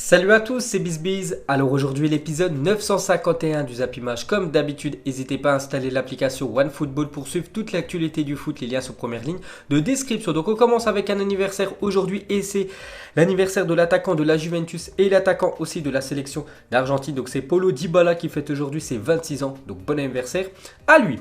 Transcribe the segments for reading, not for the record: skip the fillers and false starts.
Salut à tous, c'est BizBiz. Alors aujourd'hui l'épisode 951 du Zap Image. Comme d'habitude, n'hésitez pas à installer l'application OneFootball pour suivre toute l'actualité du foot, les liens sont première ligne de description. Donc on commence avec un anniversaire aujourd'hui et c'est l'anniversaire de l'attaquant de la Juventus et l'attaquant aussi de la sélection d'Argentine. Donc c'est Paulo Dybala qui fête aujourd'hui ses 26 ans. Donc bon anniversaire à lui.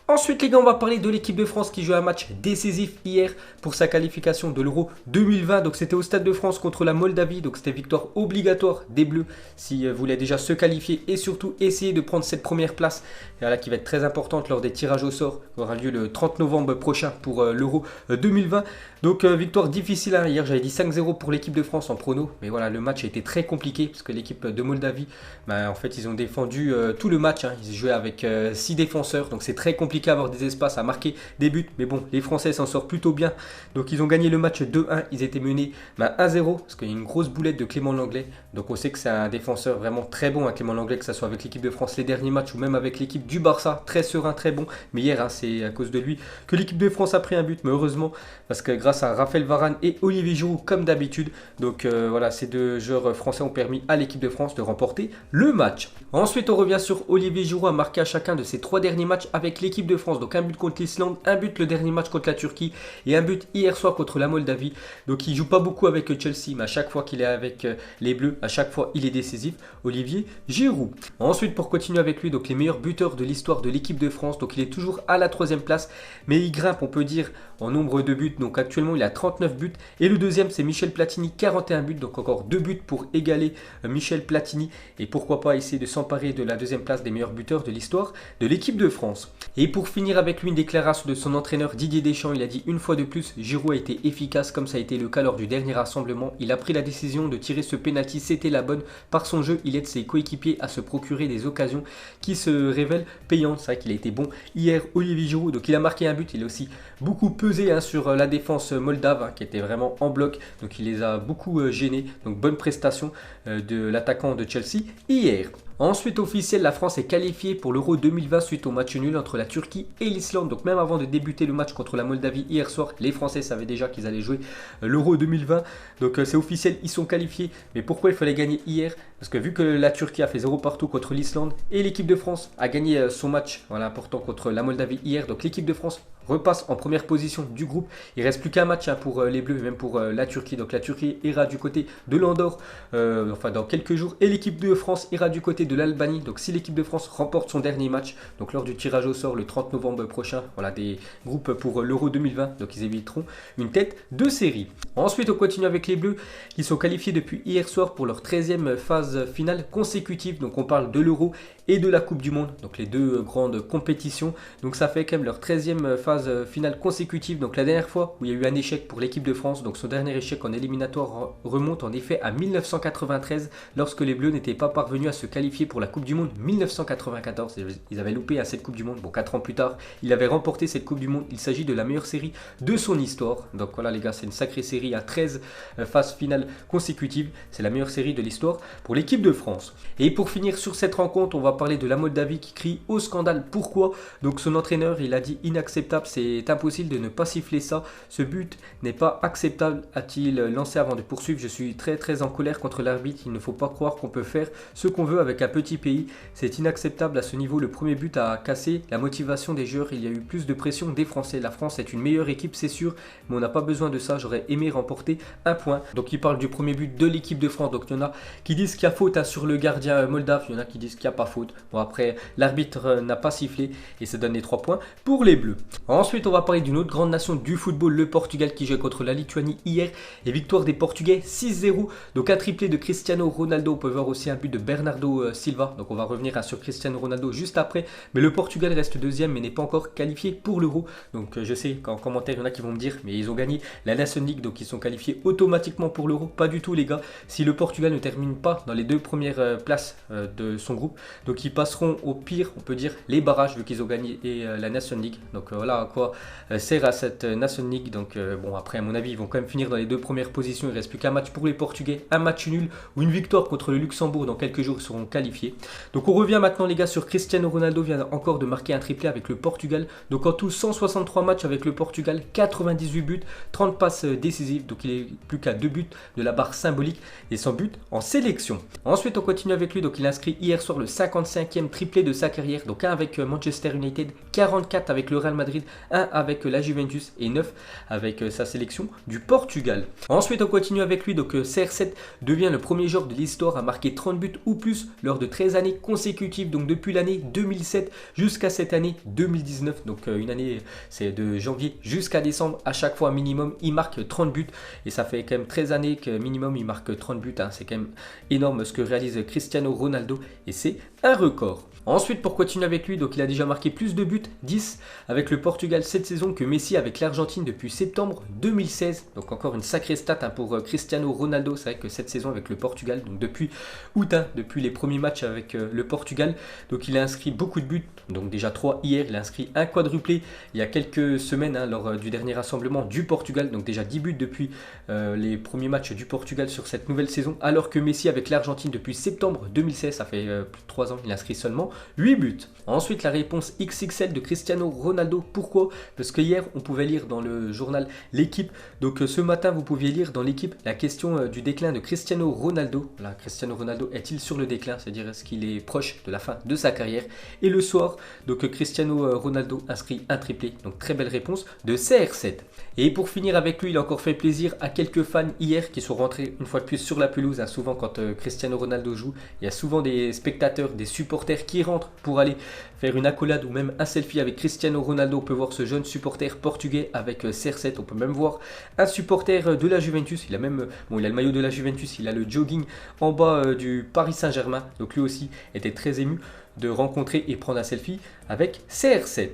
Ensuite les gars, on va parler de l'équipe de France qui joue un match décisif hier pour sa qualification de l'Euro 2020. Donc c'était au Stade de France contre la Moldavie. Donc c'était victoire obligatoire des Bleus si vous voulez déjà se qualifier et surtout essayer de prendre cette première place là, qui va être très importante lors des tirages au sort qui aura lieu le 30 novembre prochain pour l'Euro 2020. Donc victoire difficile, hein. Hier j'avais dit 5-0 pour l'équipe de France en prono. Mais voilà, le match a été très compliqué parce que l'équipe de Moldavie, en fait ils ont défendu tout le match, hein. Ils jouaient avec 6 défenseurs. Donc c'est très compliqué à avoir des espaces, à marquer des buts. Mais bon, les Français s'en sortent plutôt bien. Donc ils ont gagné le match 2-1. Ils étaient menés 1-0 parce qu'il y a une grosse boulette de Clément Lenglet. Donc on sait que c'est un défenseur vraiment très bon, hein, Clément Lenglet, que ce soit avec l'équipe de France les derniers matchs ou même avec l'équipe du Barça. Très serein, très bon. Mais hier, hein, c'est à cause de lui que l'équipe de France a pris un but. Mais heureusement, parce que grâce à Raphaël Varane et Olivier Giroud, comme d'habitude. Donc voilà, ces deux joueurs français ont permis à l'équipe de France de remporter le match. Ensuite, on revient sur Olivier Giroud, a marqué à chacun de ses 3 derniers matchs avec l'équipe de France. Donc un but contre l'Islande, un but le dernier match contre la Turquie et un but hier soir contre la Moldavie. Donc il joue pas beaucoup avec Chelsea, mais à chaque fois qu'il est avec les Bleus, à chaque fois il est décisif. Olivier Giroud. Ensuite, pour continuer avec lui, donc les meilleurs buteurs de l'histoire de l'équipe de France. Donc il est toujours à la 3e place, mais il grimpe, on peut dire, en nombre de buts. Donc actuellement il a 39 buts et le deuxième c'est Michel Platini, 41 buts. Donc encore 2 buts pour égaler Michel Platini et pourquoi pas essayer de s'emparer de la 2e place des meilleurs buteurs de l'histoire de l'équipe de France. Et pour finir avec lui, une déclaration de son entraîneur Didier Deschamps. Il a dit une fois de plus, Giroud a été efficace comme ça a été le cas lors du dernier rassemblement. Il a pris la décision de tirer ce pénalty, c'était la bonne. Par son jeu, il aide ses coéquipiers à se procurer des occasions qui se révèlent payantes. C'est vrai qu'il a été bon hier, Olivier Giroud. Donc il a marqué un but, il a aussi beaucoup pesé, hein, sur la défense moldave, hein, qui était vraiment en bloc. Donc il les a beaucoup gênés. Donc bonne prestation de l'attaquant de Chelsea hier. Ensuite officiel, la France est qualifiée pour l'Euro 2020 suite au match nul entre la Turquie et l'Islande. Donc même avant de débuter le match contre la Moldavie hier soir, les Français savaient déjà qu'ils allaient jouer l'Euro 2020. Donc c'est officiel, ils sont qualifiés. Mais pourquoi il fallait gagner hier? Parce que vu que la Turquie a fait 0 partout contre l'Islande et l'équipe de France a gagné son match important contre la Moldavie hier. Donc l'équipe de France repasse en première position du groupe. Il ne reste plus qu'un match, hein, pour les Bleus et même pour la Turquie. Donc la Turquie ira du côté de l'Andorre dans quelques jours. Et l'équipe de France ira du côté de l'Albanie. Donc si l'équipe de France remporte son dernier match, donc lors du tirage au sort le 30 novembre prochain, voilà des groupes pour l'Euro 2020. Donc ils éviteront une tête de série. Ensuite on continue avec les Bleus qui sont qualifiés depuis hier soir pour leur 13e phase finale consécutive. Donc on parle de l'Euro et de la Coupe du Monde. Donc les deux grandes compétitions. Donc ça fait quand même leur 13e phase finale consécutive. Donc la dernière fois où il y a eu un échec pour l'équipe de France, donc son dernier échec en éliminatoire remonte en effet à 1993 lorsque les Bleus n'étaient pas parvenus à se qualifier pour la Coupe du Monde 1994. Ils avaient loupé cette Coupe du Monde. Bon, 4 ans plus tard, il avait remporté cette Coupe du Monde. Il s'agit de la meilleure série de son histoire. Donc voilà les gars, c'est une sacrée série à 13 phases finales consécutives. C'est la meilleure série de l'histoire pour l'équipe de France. Et pour finir sur cette rencontre, on va parler de la Moldavie qui crie au scandale. Pourquoi? Donc son entraîneur, il a dit inacceptable, c'est impossible de ne pas siffler ça. Ce but n'est pas acceptable, a-t-il lancé avant de poursuivre. Je suis très en colère contre l'arbitre. Il ne faut pas croire qu'on peut faire ce qu'on veut avec un petit pays. C'est inacceptable à ce niveau. Le premier but a cassé la motivation des joueurs. Il y a eu plus de pression des Français. La France est une meilleure équipe, c'est sûr, mais on n'a pas besoin de ça. J'aurais aimé remporter un point. Donc il parle du premier but de l'équipe de France. Donc il y en a qui disent qu'il y a faute, hein, sur le gardien moldave. Il y en a qui disent qu'il n'y a pas faute. Bon, après, l'arbitre n'a pas sifflé et ça donne les 3 points pour les Bleus. Ensuite, on va parler d'une autre grande nation du football, le Portugal, qui jouait contre la Lituanie hier. Et victoire des Portugais 6-0. Donc un triplé de Cristiano Ronaldo. On peut voir aussi un but de Bernardo Silva. Donc on va revenir sur Cristiano Ronaldo juste après. Mais le Portugal reste deuxième mais n'est pas encore qualifié pour l'Euro. Donc je sais qu'en commentaire, il y en a qui vont me dire, mais ils ont gagné la Nation League, donc ils sont qualifiés automatiquement pour l'Euro. Pas du tout les gars. Si le Portugal ne termine pas dans les 2 premières places de son groupe, donc ils passeront au pire, on peut dire, les barrages vu qu'ils ont gagné la Nation League. Donc voilà, à quoi sert à cette Nation League. Donc bon, après à mon avis ils vont quand même finir dans les 2 premières positions. Il ne reste plus qu'un match pour les Portugais, un match nul ou une victoire contre le Luxembourg. Dans quelques jours ils seront qualifiés. Donc on revient maintenant les gars sur Cristiano Ronaldo, vient encore de marquer un triplé avec le Portugal. Donc en tout 163 matchs avec le Portugal, 98 buts, 30 passes décisives. Donc il est plus qu'à 2 buts de la barre symbolique et 100 buts en sélection. Ensuite on continue avec lui. Donc il inscrit hier soir le 55e triplé de sa carrière. Donc 1 avec Manchester United, 44 avec le Real Madrid, 1 avec la Juventus et 9 avec sa sélection du Portugal. Ensuite on continue avec lui. Donc CR7 devient le premier joueur de l'histoire à marquer 30 buts ou plus lors de 13 années consécutives. Donc depuis l'année 2007 jusqu'à cette année 2019. Donc une année, c'est de janvier jusqu'à décembre. À chaque fois minimum il marque 30 buts. Et ça fait quand même 13 années que minimum il marque 30 buts. C'est quand même énorme ce que réalise Cristiano Ronaldo. Et c'est un record. Ensuite, pour continuer avec lui, donc il a déjà marqué plus de buts, 10 avec le Portugal cette saison que Messi avec l'Argentine depuis septembre 2016. Donc encore une sacrée stat pour Cristiano Ronaldo. C'est vrai que cette saison avec le Portugal, donc depuis août, depuis les premiers matchs avec le Portugal, donc il a inscrit beaucoup de buts. Donc déjà 3 hier, il a inscrit un quadruplé il y a quelques semaines lors du dernier rassemblement du Portugal. Donc déjà 10 buts depuis les premiers matchs du Portugal sur cette nouvelle saison. Alors que Messi avec l'Argentine depuis septembre 2016, ça fait plus de 3 ans, il a inscrit seulement 8 buts. Ensuite, la réponse XXL de Cristiano Ronaldo. Pourquoi? Parce que hier, on pouvait lire dans le journal L'équipe. Donc ce matin, vous pouviez lire dans L'équipe la question du déclin de Cristiano Ronaldo. Voilà, Cristiano Ronaldo est-il sur le déclin? C'est-à-dire est-ce qu'il est proche de la fin de sa carrière? Et le soir, donc Cristiano Ronaldo inscrit un triplé. Donc très belle réponse de CR7. Et pour finir avec lui, il a encore fait plaisir à quelques fans hier qui sont rentrés une fois de plus sur la pelouse. Souvent quand Cristiano Ronaldo joue, il y a souvent des spectateurs, des supporters qui rentrent pour aller faire une accolade ou même un selfie avec Cristiano Ronaldo. On peut voir ce jeune supporter portugais avec CR7. On peut même voir un supporter de la Juventus. Il a même, bon, il a le maillot de la Juventus, il a le jogging en bas du Paris Saint-Germain. Donc lui aussi était très ému de rencontrer et prendre un selfie avec CR7.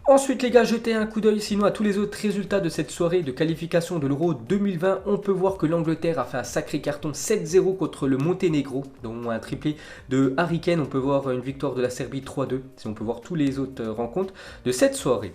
Ensuite les gars, jetez un coup d'œil sinon à tous les autres résultats de cette soirée de qualification de l'Euro 2020. On peut voir que l'Angleterre a fait un sacré carton 7-0 contre le Monténégro, dont un triplé de Harry Kane. On peut voir une victoire de la Serbie 3-2, si on peut voir tous les autres rencontres de cette soirée.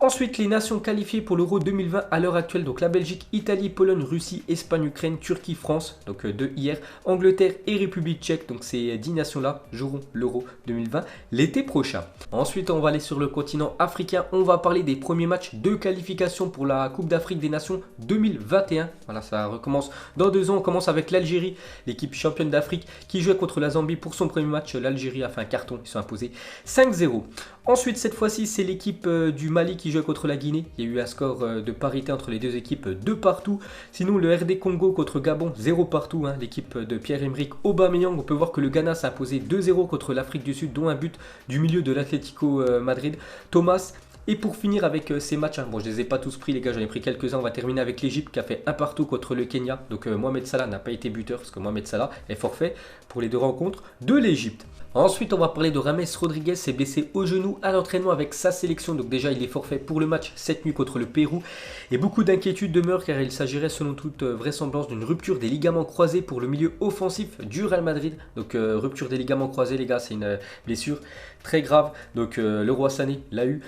Ensuite, les nations qualifiées pour l'Euro 2020 à l'heure actuelle, donc la Belgique, Italie, Pologne, Russie, Espagne, Ukraine, Turquie, France, donc de hier, Angleterre et République tchèque, donc ces 10 nations-là joueront l'Euro 2020 l'été prochain. Ensuite, on va aller sur le continent africain, on va parler des premiers matchs de qualification pour la Coupe d'Afrique des Nations 2021. Voilà, ça recommence dans 2 ans, on commence avec l'Algérie, l'équipe championne d'Afrique qui jouait contre la Zambie pour son premier match. L'Algérie a fait un carton, ils sont imposés 5-0. Ensuite, cette fois-ci, c'est l'équipe du Mali qui joue contre la Guinée. Il y a eu un score de parité entre les deux équipes, 2 partout. Sinon, le RD Congo contre Gabon, 0 partout. L'équipe de Pierre-Emerick Aubameyang, on peut voir que le Ghana s'est imposé 2-0 contre l'Afrique du Sud, dont un but du milieu de l'Atlético Madrid, Thomas. Et pour finir avec ces matchs, bon je les ai pas tous pris les gars, j'en ai pris quelques-uns. On va terminer avec l'Égypte qui a fait 1 partout contre le Kenya. Donc Mohamed Salah n'a pas été buteur parce que Mohamed Salah est forfait pour les 2 rencontres de l'Égypte. Ensuite, on va parler de James Rodriguez, s'est blessé au genou à l'entraînement avec sa sélection. Donc déjà, il est forfait pour le match cette nuit contre le Pérou. Et beaucoup d'inquiétudes demeurent car il s'agirait selon toute vraisemblance d'une rupture des ligaments croisés pour le milieu offensif du Real Madrid. Donc rupture des ligaments croisés les gars, c'est une blessure très grave. Donc le Roi Sané l'a eu,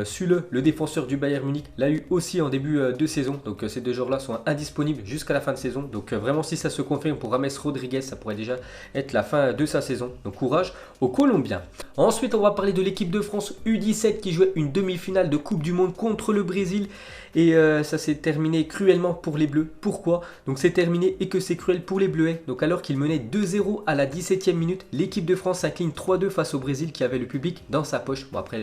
Süle, le défenseur du Bayern Munich, l'a eu aussi en début de saison. Donc ces 2 joueurs-là sont indisponibles jusqu'à la fin de saison. Donc vraiment si ça se confirme pour James Rodriguez, ça pourrait déjà être la fin de sa saison. Donc courage aux Colombiens. Ensuite, on va parler de l'équipe de France U17 qui jouait une demi-finale de Coupe du Monde contre le Brésil. Et ça s'est terminé cruellement pour les Bleus. Pourquoi? Donc c'est terminé et que c'est cruel pour les Bleuets. Donc alors qu'ils menaient 2-0 à la 17e minute, l'équipe de France s'incline 3-2 face au Brésil qui avait le public dans sa poche. Bon après,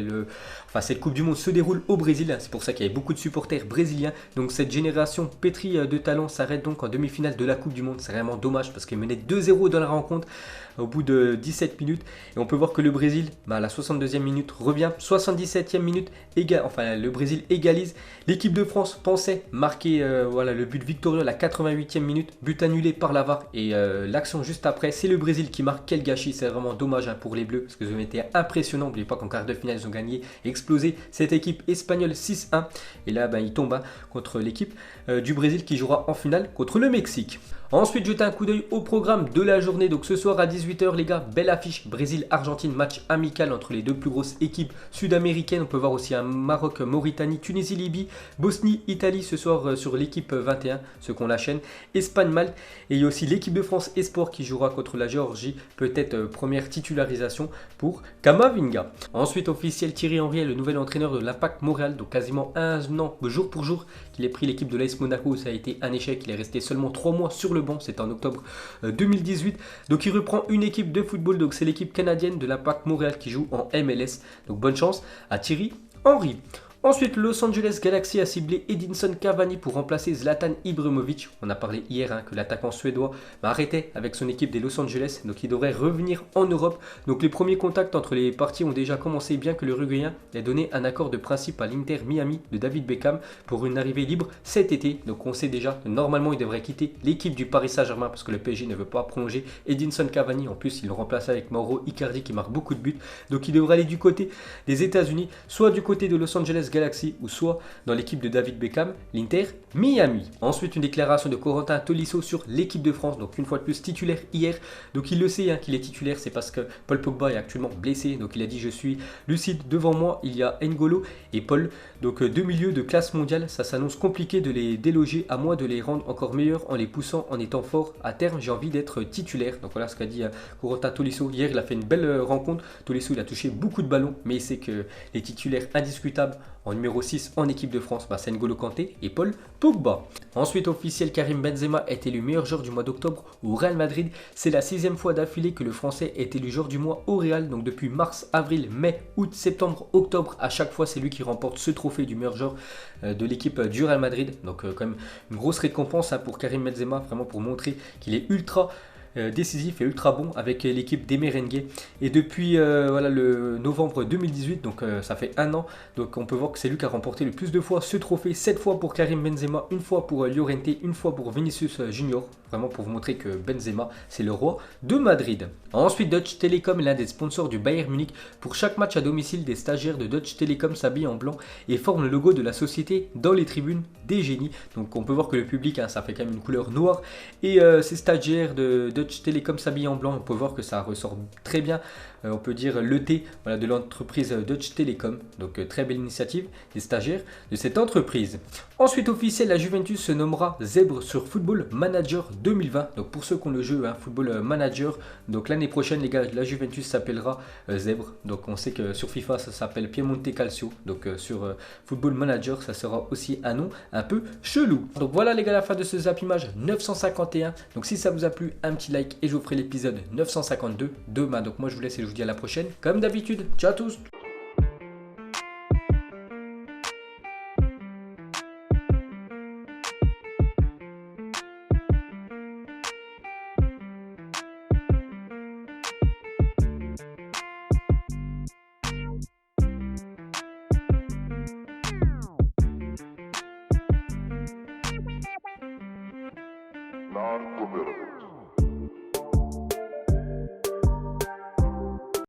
cette Coupe du Monde se déroule au Brésil. C'est pour ça qu'il y avait beaucoup de supporters brésiliens. Donc cette génération pétrie de talent s'arrête donc en demi-finale de la Coupe du Monde. C'est vraiment dommage parce qu'ils menaient 2-0 dans la rencontre au bout de 17 minutes. Et on peut voir que le Brésil, à la 62e minute, revient. 77e minute, le Brésil égalise. L'équipe de France pensait marquer le but victorieux à la 88e minute. But annulé par la VAR. Et l'action juste après, c'est le Brésil qui marque. Quel gâchis, c'est vraiment dommage pour les Bleus. Parce que ça ont été impressionnant. N'oubliez pas qu'en quart de finale, ils ont gagné, explosé cette équipe espagnole 6-1. Et là, ils tombent contre l'équipe du Brésil qui jouera en finale contre le Mexique. Ensuite, jetez un coup d'œil au programme de la journée. Donc ce soir à 18h, les gars, belle affiche Brésil-Argentine, match amical entre les deux plus grosses équipes sud-américaines. On peut voir aussi un Maroc-Mauritanie, Tunisie-Libye, Bosnie-Italie ce soir sur l'équipe 21, ceux qu'on la chaîne, Espagne-Malte. Et il y a aussi l'équipe de France Esport qui jouera contre la Géorgie, peut-être première titularisation pour Kamavinga. Ensuite, officiel, Thierry Henry est le nouvel entraîneur de l'Impact Montréal, donc quasiment un an, jour pour jour, qu'il ait pris l'équipe de l'AS Monaco. Ça a été un échec, il est resté seulement 3 mois sur le banc, c'était en octobre 2018. Donc il reprend une équipe de football, donc c'est l'équipe canadienne de l'Impact Montréal qui joue en MLS. Donc bonne chance à Thierry Henry. Ensuite, Los Angeles Galaxy a ciblé Edinson Cavani pour remplacer Zlatan Ibrahimovic. On a parlé hier que l'attaquant suédois arrêtait avec son équipe des Los Angeles, donc il devrait revenir en Europe. Donc les premiers contacts entre les parties ont déjà commencé, bien que le Uruguayen ait donné un accord de principe à l'Inter Miami de David Beckham pour une arrivée libre cet été. Donc on sait déjà que normalement il devrait quitter l'équipe du Paris Saint-Germain parce que le PSG ne veut pas prolonger Edinson Cavani. En plus, il le remplace avec Mauro Icardi qui marque beaucoup de buts. Donc il devrait aller du côté des États-Unis, soit du côté de Los Angeles Galaxy ou soit dans l'équipe de David Beckham, l'Inter Miami. Ensuite, une déclaration de Corentin Tolisso sur l'équipe de France, donc une fois de plus titulaire hier. Donc il le sait qu'il est titulaire, c'est parce que Paul Pogba est actuellement blessé. Donc il a dit: je suis lucide, devant moi il y a N'Golo et Paul, donc deux milieux de classe mondiale. Ça s'annonce compliqué de les déloger, à moins de les rendre encore meilleurs en les poussant, en étant forts. À terme, j'ai envie d'être titulaire. Donc voilà ce qu'a dit Corentin Tolisso. Hier, il a fait une belle rencontre. Tolisso, il a touché beaucoup de ballons, mais il sait que les titulaires indiscutables en numéro 6 en équipe de France, c'est N'Golo Kanté et Paul Pogba. Ensuite, officiel, Karim Benzema est élu meilleur joueur du mois d'octobre au Real Madrid. C'est la 6e fois d'affilée que le Français est élu joueur du mois au Real. Donc depuis mars, avril, mai, août, septembre, octobre, à chaque fois c'est lui qui remporte ce trophée du meilleur joueur de l'équipe du Real Madrid. Donc quand même une grosse récompense pour Karim Benzema, vraiment pour montrer qu'il est ultra décisif et ultra bon avec l'équipe des Merengues. Et depuis le novembre 2018, donc ça fait un an, donc on peut voir que c'est lui qui a remporté le plus de fois ce trophée. 7 fois pour Karim Benzema, une fois pour Llorente, une fois pour Vinicius Junior, vraiment pour vous montrer que Benzema c'est le roi de Madrid. Ensuite, Deutsche Telekom est l'un des sponsors du Bayern Munich. Pour chaque match à domicile, des stagiaires de Deutsche Telekom s'habillent en blanc et forment le logo de la société dans les tribunes des génies. Donc on peut voir que le public, ça fait quand même une couleur noire, et ces stagiaires de Deutsche Telekom s'habillent en blanc. On peut voir que ça ressort très bien, on peut dire le thé de l'entreprise Deutsche Telekom. Donc très belle initiative des stagiaires de cette entreprise. Ensuite, officiel, la Juventus se nommera Zèbre sur Football Manager 2020. Donc pour ceux qui ont le jeu Football Manager, donc l'année prochaine les gars, la Juventus s'appellera Zèbre. Donc on sait que sur FIFA ça s'appelle Piemonte Calcio. Donc sur Football Manager ça sera aussi un nom un peu chelou. Donc voilà les gars, la fin de ce Zap Image 951. Donc si ça vous a plu, un petit like et je vous ferai l'épisode 952 demain. Donc moi je vous laisse et je vous dis à la prochaine comme d'habitude. Ciao à tous. Narco